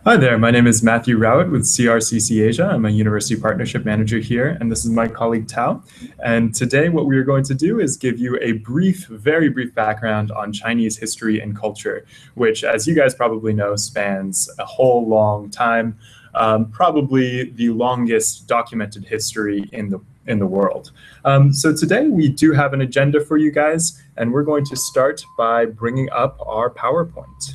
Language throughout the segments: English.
Hi there, my name is Matthew Rowett with CRCC Asia. I'm a University Partnership Manager here, and this is my colleague Tao. And today what we are going to do is give you a brief, very brief background on Chinese history and culture, which, as you guys probably know, spans a whole long time, probably the longest documented history in the world. So today we do have an agenda for you guys, and we're going to start by bringing up our PowerPoint.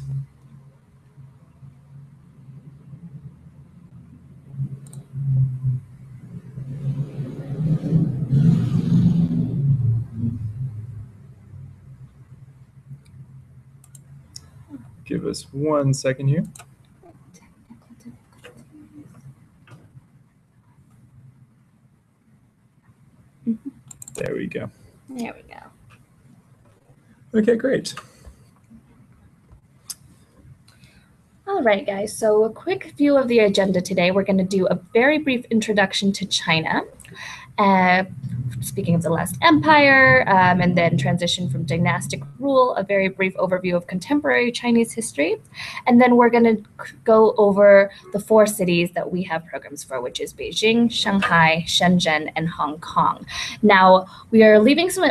Give us 1 second here. There we go. There we go. Okay, great. All right, guys, so a quick view of the agenda today. We're going to do a very brief introduction to China, speaking of the last empire, and then transition from dynastic rule, a very brief overview of contemporary Chinese history. And then we're going to go over the 4 cities that we have programs for, which is Beijing, Shanghai, Shenzhen, and Hong Kong. Now, we are leaving some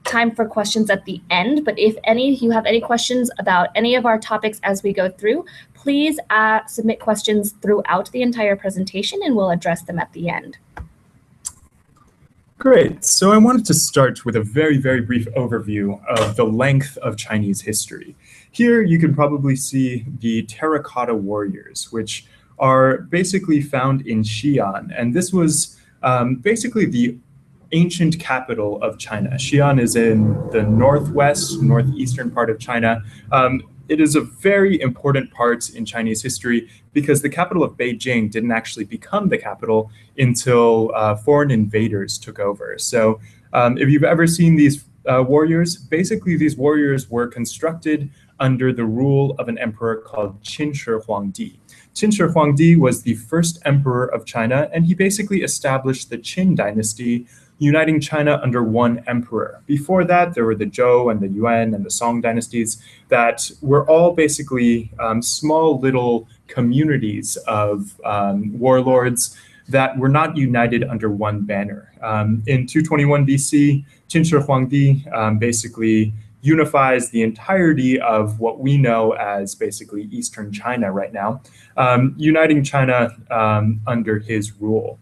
time for questions at the end, but if you have any questions about any of our topics as we go through, please submit questions throughout the entire presentation and we'll address them at the end. Great. So I wanted to start with a very, very brief overview of the length of Chinese history. Here you can probably see the terracotta warriors, which are basically found in Xi'an. And this was basically the ancient capital of China. Xi'an is in the northeastern part of China. It is a very important part in Chinese history because the capital of Beijing didn't actually become the capital until foreign invaders took over. So if you've ever seen these warriors, basically these warriors were constructed under the rule of an emperor called Qin Shi Huangdi. Qin Shi Huangdi was the first emperor of China, and he basically established the Qin dynasty, uniting China under one emperor. Before that, there were the Zhou and the Yuan and the Song dynasties that were all basically small little communities of warlords that were not united under one banner. In 221 BC, Qin Shi Huangdi basically unifies the entirety of what we know as basically Eastern China right now, uniting China under his rule.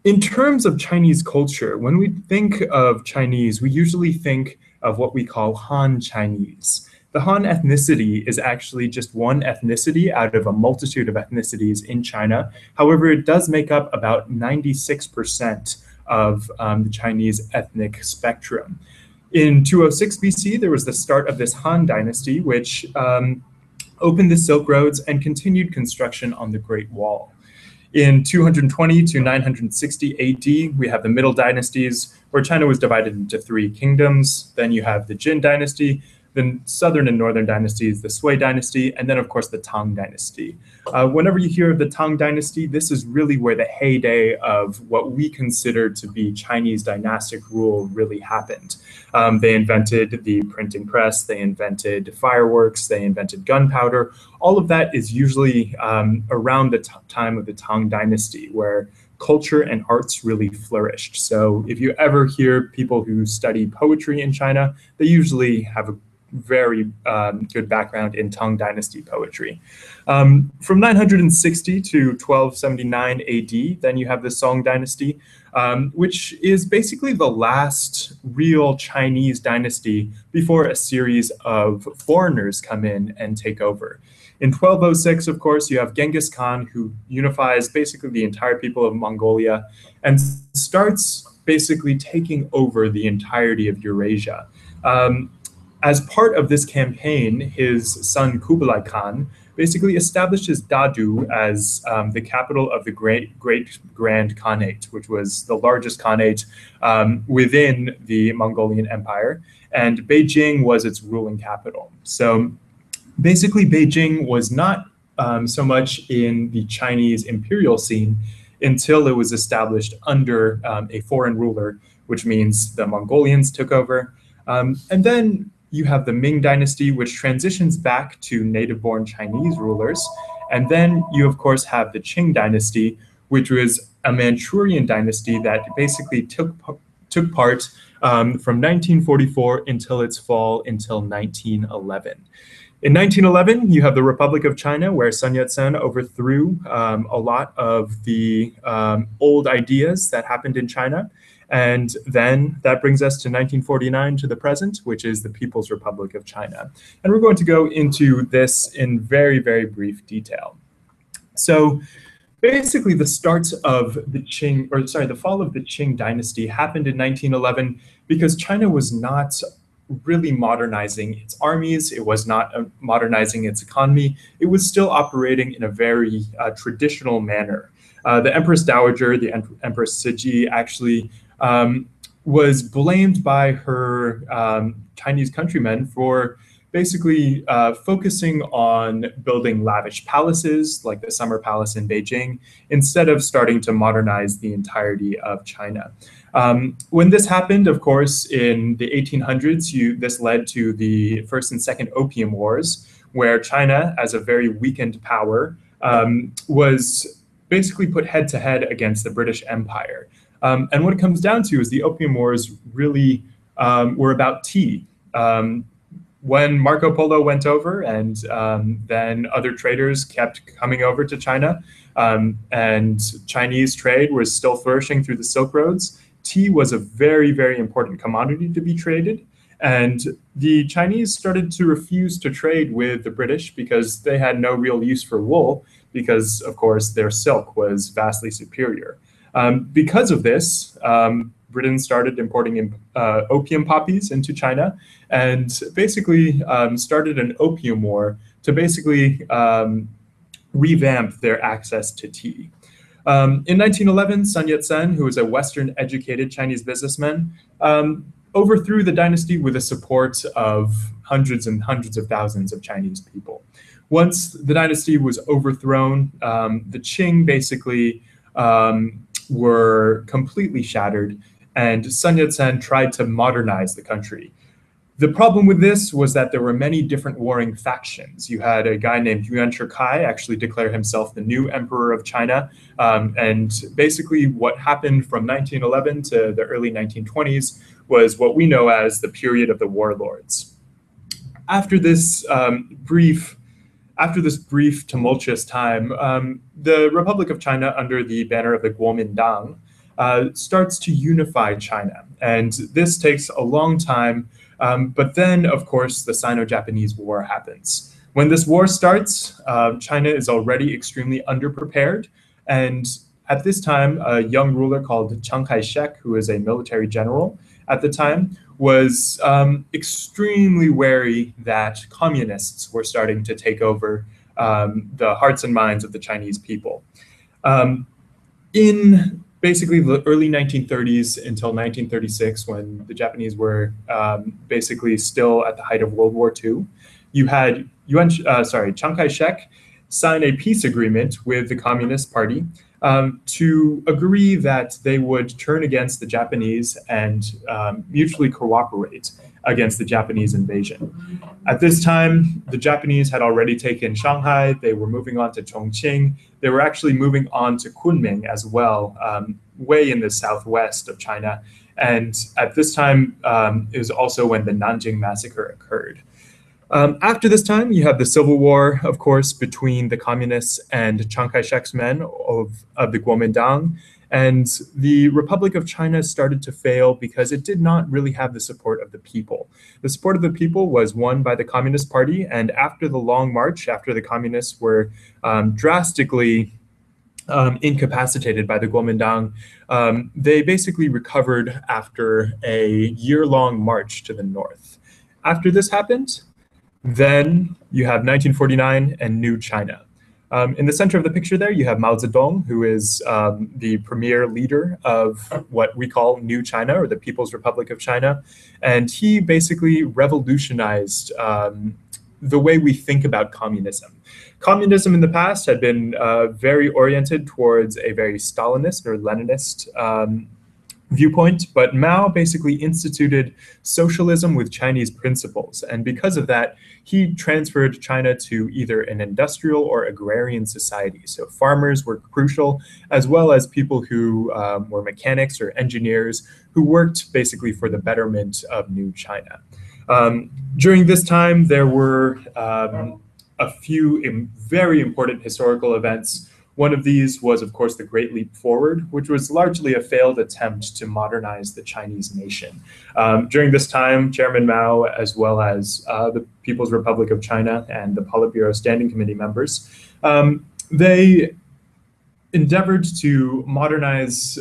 In terms of Chinese culture, when we think of Chinese, we usually think of what we call Han Chinese. The Han ethnicity is actually just one ethnicity out of a multitude of ethnicities in China. However, it does make up about 96% of the Chinese ethnic spectrum. In 206 BC, there was the start of this Han dynasty, which opened the Silk Roads and continued construction on the Great Wall. In 220 to 960 AD, we have the Middle Dynasties, where China was divided into 3 kingdoms. Then you have the Jin Dynasty, the Southern and Northern dynasties, the Sui Dynasty, and then, of course, the Tang Dynasty. Whenever you hear of the Tang Dynasty, this is really where the heyday of what we consider to be Chinese dynastic rule really happened. They invented the printing press, they invented fireworks, they invented gunpowder. All of that is usually around the time of the Tang Dynasty, where culture and arts really flourished. So if you ever hear people who study poetry in China, they usually have a very good background in Tang Dynasty poetry. From 960 to 1279 AD, then you have the Song Dynasty, which is basically the last real Chinese dynasty before a series of foreigners come in and take over. In 1206, of course, you have Genghis Khan, who unifies basically the entire people of Mongolia and starts basically taking over the entirety of Eurasia. As part of this campaign, his son Kublai Khan basically establishes Dadu as the capital of the Great Grand Khanate, which was the largest Khanate within the Mongolian Empire, and Beijing was its ruling capital. So basically, Beijing was not so much in the Chinese imperial scene until it was established under a foreign ruler, which means the Mongolians took over. And then you have the Ming Dynasty, which transitions back to native-born Chinese rulers. And then you, of course, have the Qing Dynasty, which was a Manchurian dynasty that basically took part from 1944 until its fall until 1911. In 1911, you have the Republic of China, where Sun Yat-sen overthrew a lot of the old ideas that happened in China. And then that brings us to 1949 to the present, which is the People's Republic of China. And we're going to go into this in very, very brief detail. So basically, the start of the the fall of the Qing dynasty happened in 1911 because China was not really modernizing its armies. It was not modernizing its economy. It was still operating in a very traditional manner. The Empress Dowager, the Empress Siji, actually was blamed by her Chinese countrymen for basically focusing on building lavish palaces like the Summer Palace in Beijing instead of starting to modernize the entirety of China. When this happened, of course, in the 1800s, this led to the First and Second Opium Wars, where China, as a very weakened power, was basically put head to head against the British Empire. And what it comes down to is the Opium Wars really were about tea. When Marco Polo went over and then other traders kept coming over to China and Chinese trade was still flourishing through the Silk Roads, tea was a very, very important commodity to be traded. And the Chinese started to refuse to trade with the British because they had no real use for wool because, of course, their silk was vastly superior. Because of this, Britain started importing opium poppies into China and basically started an opium war to basically revamp their access to tea. In 1911, Sun Yat-sen, who was a Western-educated Chinese businessman, overthrew the dynasty with the support of hundreds and hundreds of thousands of Chinese people. Once the dynasty was overthrown, the Qing basically were completely shattered, and Sun Yat-sen tried to modernize the country. The problem with this was that there were many different warring factions. You had a guy named Yuan Shikai actually declare himself the new emperor of China. And basically what happened from 1911 to the early 1920s was what we know as the period of the warlords. After this brief tumultuous time, the Republic of China, under the banner of the Kuomintang, starts to unify China. And this takes a long time. But then, of course, the Sino-Japanese War happens. When this war starts, China is already extremely underprepared. And at this time, a young ruler called Chiang Kai-shek, who is a military general at the time, was extremely wary that communists were starting to take over the hearts and minds of the Chinese people. In basically the early 1930s until 1936, when the Japanese were basically still at the height of World War II, you had Chiang Kai-shek sign a peace agreement with the Communist Party to agree that they would turn against the Japanese and mutually cooperate against the Japanese invasion. At this time, the Japanese had already taken Shanghai. They were moving on to Chongqing. They were actually moving on to Kunming as well, way in the southwest of China. And at this time is also when the Nanjing Massacre occurred. After this time, you have the civil war, of course, between the communists and Chiang Kai-shek's men of the Kuomintang. And the Republic of China started to fail because it did not really have the support of the people. The support of the people was won by the Communist Party. And after the Long March, after the communists were drastically incapacitated by the Kuomintang, they basically recovered after a year-long march to the north. After this happened, then you have 1949 and New China. In the center of the picture there, you have Mao Zedong, who is the premier leader of what we call New China, or the People's Republic of China. And he basically revolutionized the way we think about communism. Communism in the past had been very oriented towards a very Stalinist or Leninist viewpoint, but Mao basically instituted socialism with Chinese principles. And because of that, he transferred China to either an industrial or agrarian society. So farmers were crucial, as well as people who were mechanics or engineers who worked basically for the betterment of new China. During this time, there were a few very important historical events. One of these was, of course, the Great Leap Forward, which was largely a failed attempt to modernize the Chinese nation. During this time, Chairman Mao, as well as the People's Republic of China and the Politburo Standing Committee members, they endeavored to modernize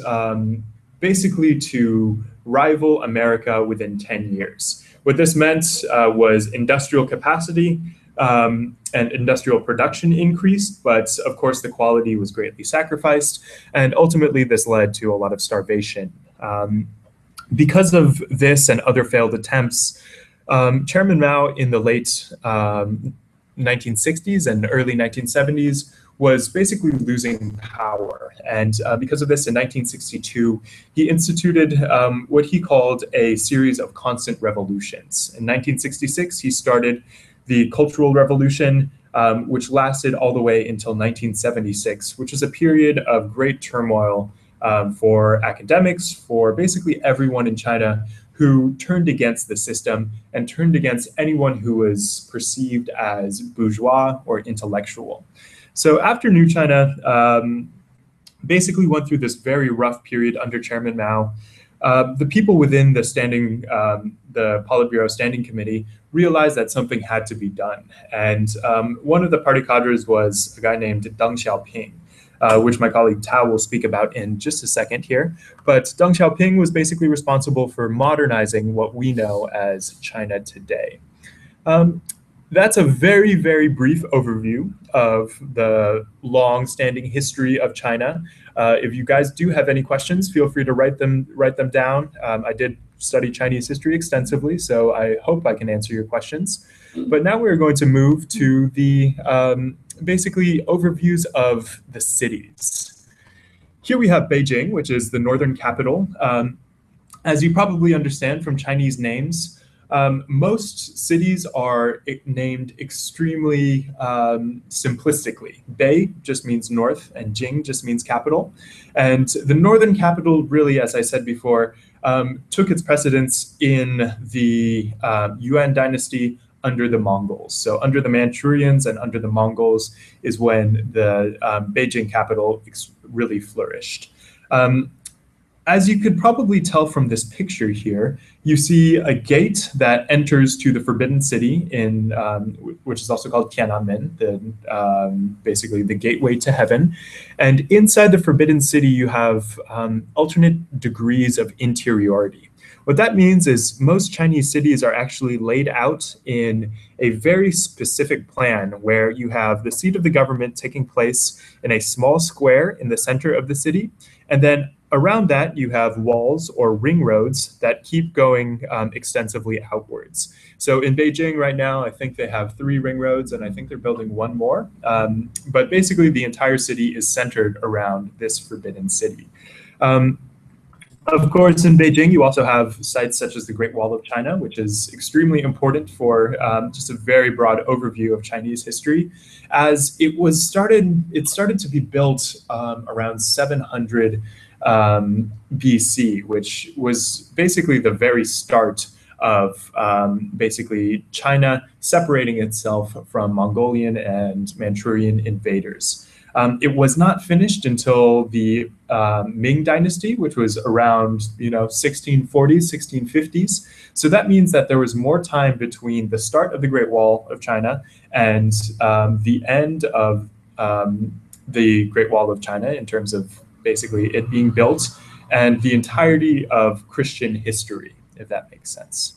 basically to rival America within 10 years. What this meant was industrial capacity, and industrial production increased, but of course the quality was greatly sacrificed, and ultimately this led to a lot of starvation. Because of this and other failed attempts, Chairman Mao in the late 1960s and early 1970s was basically losing power. And because of this, in 1962, he instituted what he called a series of constant revolutions. In 1966, he started the Cultural Revolution, which lasted all the way until 1976, which is a period of great turmoil for academics, for basically everyone in China who turned against the system and turned against anyone who was perceived as bourgeois or intellectual. So after New China basically went through this very rough period under Chairman Mao, the people within the Politburo Standing Committee realized that something had to be done. And one of the party cadres was a guy named Deng Xiaoping, which my colleague Tao will speak about in just a second here. But Deng Xiaoping was basically responsible for modernizing what we know as China today. That's a very, very brief overview of the long-standing history of China. If you guys do have any questions, feel free to write them down. I did study Chinese history extensively, so I hope I can answer your questions. But now we're going to move to the basically overviews of the cities. Here we have Beijing, which is the northern capital. As you probably understand from Chinese names, most cities are named extremely simplistically. Bei just means north, and Jing just means capital. And the northern capital really, as I said before, took its precedence in the Yuan dynasty under the Mongols. So under the Manchurians and under the Mongols is when the Beijing capital really flourished. As you could probably tell from this picture here, you see a gate that enters to the Forbidden City, in which is also called Tiananmen, basically the gateway to heaven. And inside the Forbidden City, you have alternate degrees of interiority. What that means is most Chinese cities are actually laid out in a very specific plan where you have the seat of the government taking place in a small square in the center of the city, and then around that, you have walls or ring roads that keep going extensively outwards. So in Beijing right now, I think they have 3 ring roads, and I think they're building 1 more. But basically, the entire city is centered around this Forbidden City. Of course, in Beijing, you also have sites such as the Great Wall of China, which is extremely important for just a very broad overview of Chinese history. As it started to be built around 700 BC, which was basically the very start of basically China separating itself from Mongolian and Manchurian invaders. It was not finished until the Ming Dynasty, which was around 1640s, 1650s. So that means that there was more time between the start of the Great Wall of China and the end of the Great Wall of China in terms of basically it being built and the entirety of Christian history, if that makes sense.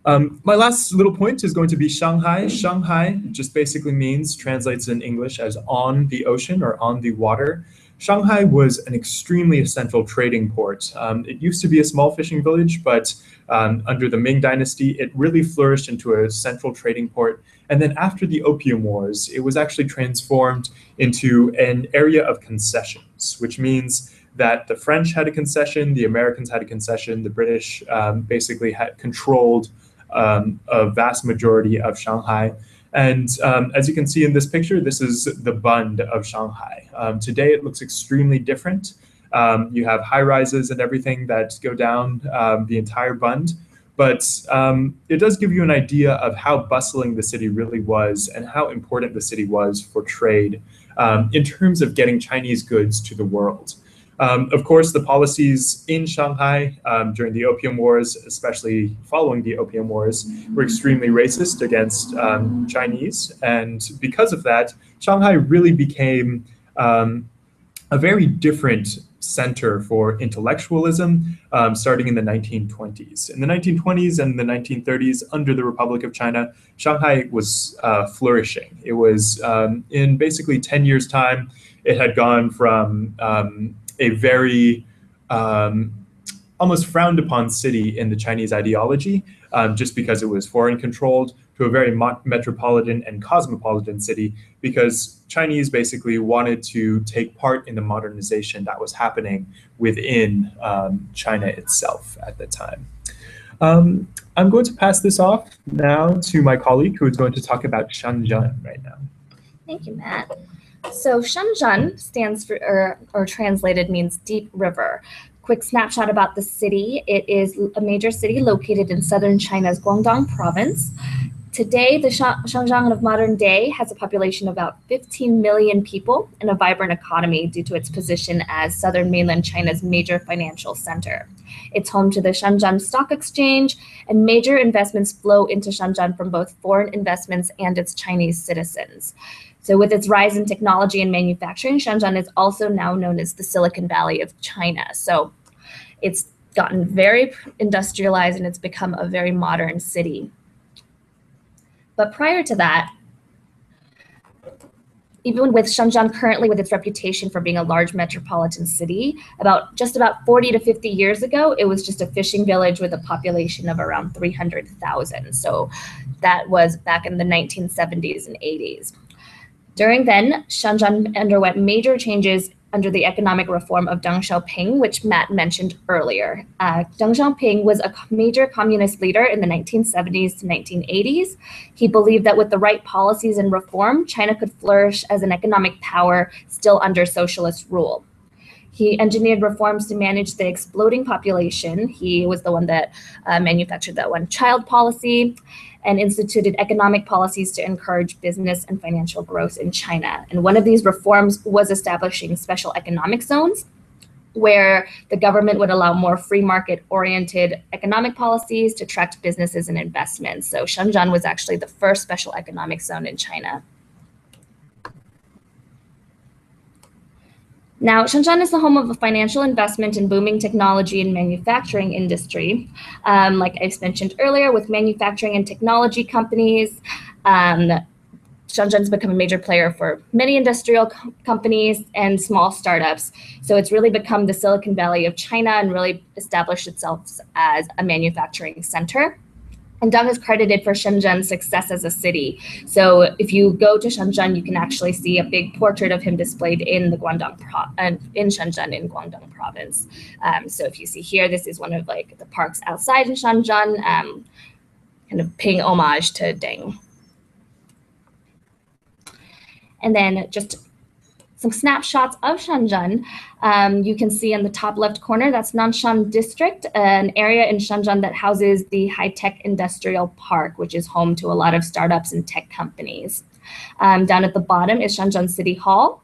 My last little point is going to be Shanghai. Shanghai just basically translates in English as on the ocean or on the water. Shanghai was an extremely essential trading port. It used to be a small fishing village, but under the Ming Dynasty, it really flourished into a central trading port. And then after the Opium Wars, it was actually transformed into an area of concessions, which means that the French had a concession, the Americans had a concession, the British basically had controlled a vast majority of Shanghai. And as you can see in this picture, this is the Bund of Shanghai. Today, it looks extremely different. You have high rises and everything that go down the entire Bund. But it does give you an idea of how bustling the city really was and how important the city was for trade in terms of getting Chinese goods to the world. Of course, the policies in Shanghai during the Opium Wars, especially following the Opium Wars, were extremely racist against Chinese. And because of that, Shanghai really became a very different center for intellectualism starting in the 1920s. In the 1920s and the 1930s, under the Republic of China, Shanghai was flourishing. It was, in basically 10 years' time, it had gone from a very almost frowned upon city in the Chinese ideology, just because it was foreign controlled, to a very metropolitan and cosmopolitan city, because Chinese basically wanted to take part in the modernization that was happening within China itself at the time. I'm going to pass this off now to my colleague, who is going to talk about Shenzhen right now. Thank you, Matt. So Shenzhen stands for, or translated means deep river. Quick snapshot about the city. It is a major city located in southern China's Guangdong province. Today, the Shenzhen of modern day has a population of about 15 million people and a vibrant economy due to its position as southern mainland China's major financial center. It's home to the Shenzhen Stock Exchange, and major investments flow into Shenzhen from both foreign investments and its Chinese citizens. So with its rise in technology and manufacturing, Shenzhen is also now known as the Silicon Valley of China. So it's gotten very industrialized and it's become a very modern city. But prior to that, even with Shenzhen currently with its reputation for being a large metropolitan city, just about 40 to 50 years ago, it was just a fishing village with a population of around 300,000. So that was back in the 1970s and 80s. During then, Shenzhen underwent major changes under the economic reform of Deng Xiaoping, which Matt mentioned earlier. Deng Xiaoping was a major communist leader in the 1970s to 1980s. He believed that with the right policies and reform, China could flourish as an economic power still under socialist rule. He engineered reforms to manage the exploding population. He was the one that manufactured that one-child policy and instituted economic policies to encourage business and financial growth in China. And one of these reforms was establishing special economic zones where the government would allow more free market-oriented economic policies to attract businesses and investments. So Shenzhen was actually the first special economic zone in China. Now, Shenzhen is the home of a financial investment in booming technology and manufacturing industry. Like I mentioned earlier, with manufacturing and technology companies, Shenzhen's become a major player for many industrial companies and small startups. So it's really become the Silicon Valley of China and really established itself as a manufacturing center. And Deng is credited for Shenzhen's success as a city. So if you go to Shenzhen, you can actually see a big portrait of him displayed in the in Shenzhen in Guangdong province. So if you see here, this is one of like the parks outside in Shenzhen, kind of paying homage to Deng. And then just some snapshots of Shenzhen. You can see in the top left corner, that's Nanshan District, an area in Shenzhen that houses the high-tech industrial park, which is home to a lot of startups and tech companies. Down at the bottom is Shenzhen City Hall.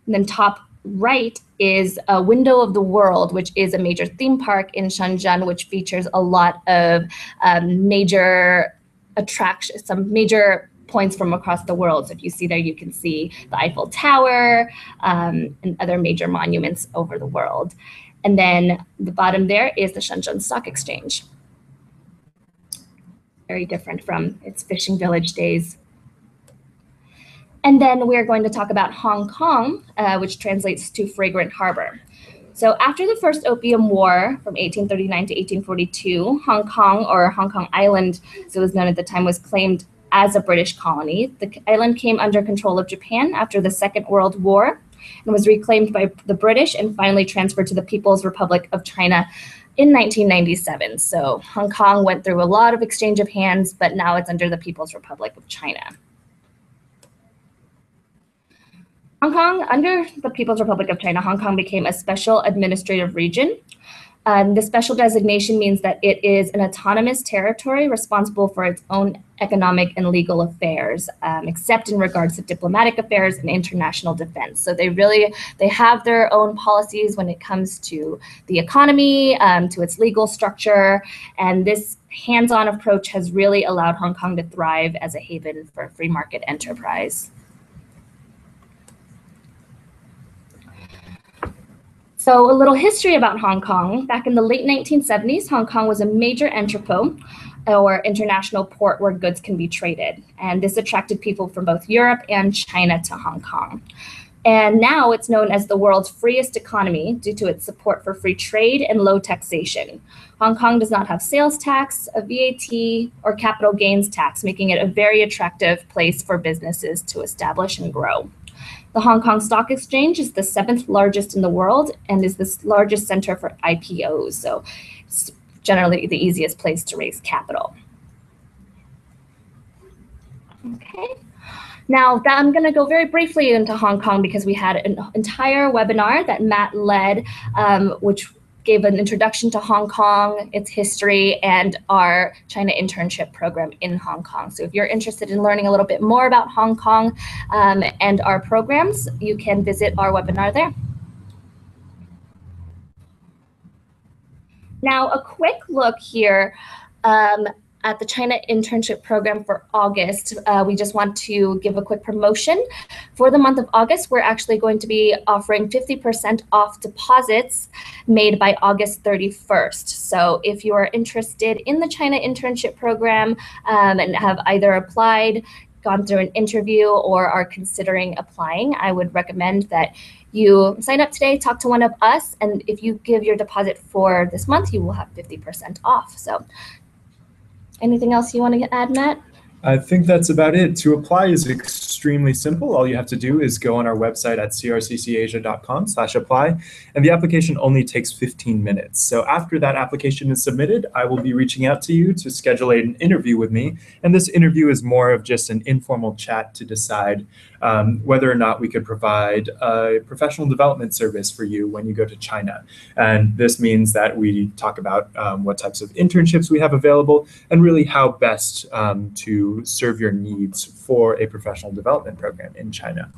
And then top right is a Window of the World, which is a major theme park in Shenzhen, which features a lot of major attractions, some major points from across the world. So if you see there, you can see the Eiffel Tower and other major monuments over the world. And then the bottom there is the Shenzhen Stock Exchange. Very different from its fishing village days. And then we're going to talk about Hong Kong, which translates to Fragrant Harbor. So after the First Opium War from 1839 to 1842, Hong Kong, or Hong Kong Island, as it was known at the time, was claimed as a British colony. The island came under control of Japan after the Second World War. and was reclaimed by the British and finally transferred to the People's Republic of China in 1997. So Hong Kong went through a lot of exchange of hands, but now it's under the People's Republic of China. Hong Kong, under the People's Republic of China, Hong Kong became a special administrative region. The special designation means that it is an autonomous territory responsible for its own economic and legal affairs, except in regards to diplomatic affairs and international defense. So they have their own policies when it comes to the economy, to its legal structure, and this hands-on approach has really allowed Hong Kong to thrive as a haven for free market enterprise. So a little history about Hong Kong. Back in the late 1970s, Hong Kong was a major entrepot or international port where goods can be traded. And this attracted people from both Europe and China to Hong Kong. And now it's known as the world's freest economy due to its support for free trade and low taxation. Hong Kong does not have sales tax, a VAT, or capital gains tax, making it a very attractive place for businesses to establish and grow. The Hong Kong Stock Exchange is the 7th largest in the world and is the largest center for IPOs. So it's generally the easiest place to raise capital. Okay. Now I'm going to go very briefly into Hong Kong because we had an entire webinar that Matt led, which gave an introduction to Hong Kong, its history, and our China internship program in Hong Kong. So if you're interested in learning a little bit more about Hong Kong and our programs, you can visit our webinar there. Now, a quick look here at the China internship program for August. We just want to give a quick promotion. For the month of August, we're actually going to be offering 50% off deposits made by August 31st. So if you are interested in the China internship program and have either applied, gone through an interview, or are considering applying, I would recommend that you sign up today, talk to one of us, and if you give your deposit for this month, you will have 50% off. So anything else you want to add, Matt? I think that's about it. To apply is extremely simple. All you have to do is go on our website at crccasia.com/apply, and the application only takes 15 minutes. So after that application is submitted, I will be reaching out to you to schedule an interview with me. And this interview is more of just an informal chat to decide whether or not we could provide a professional development service for you when you go to China. And this means that we talk about what types of internships we have available and really how best to serve your needs for a professional development program in China.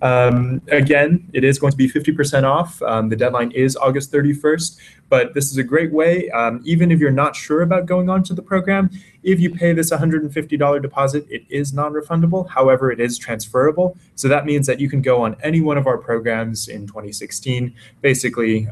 Again, it is going to be 50% off. The deadline is August 31st, but this is a great way, even if you're not sure about going on to the program, if you pay this $150 deposit, it is non-refundable. However, it is transferable. So that means that you can go on any one of our programs in 2016, basically,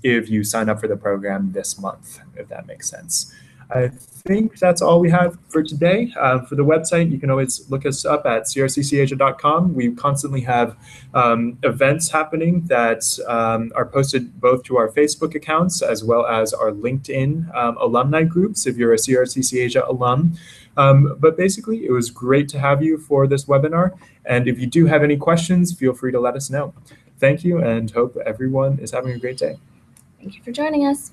if you sign up for the program this month, if that makes sense. I think that's all we have for today. For the website, you can always look us up at crccasia.com. We constantly have events happening that are posted both to our Facebook accounts as well as our LinkedIn alumni groups if you're a CRCC Asia alum. But basically, it was great to have you for this webinar. And if you do have any questions, feel free to let us know. Thank you and hope everyone is having a great day. Thank you for joining us.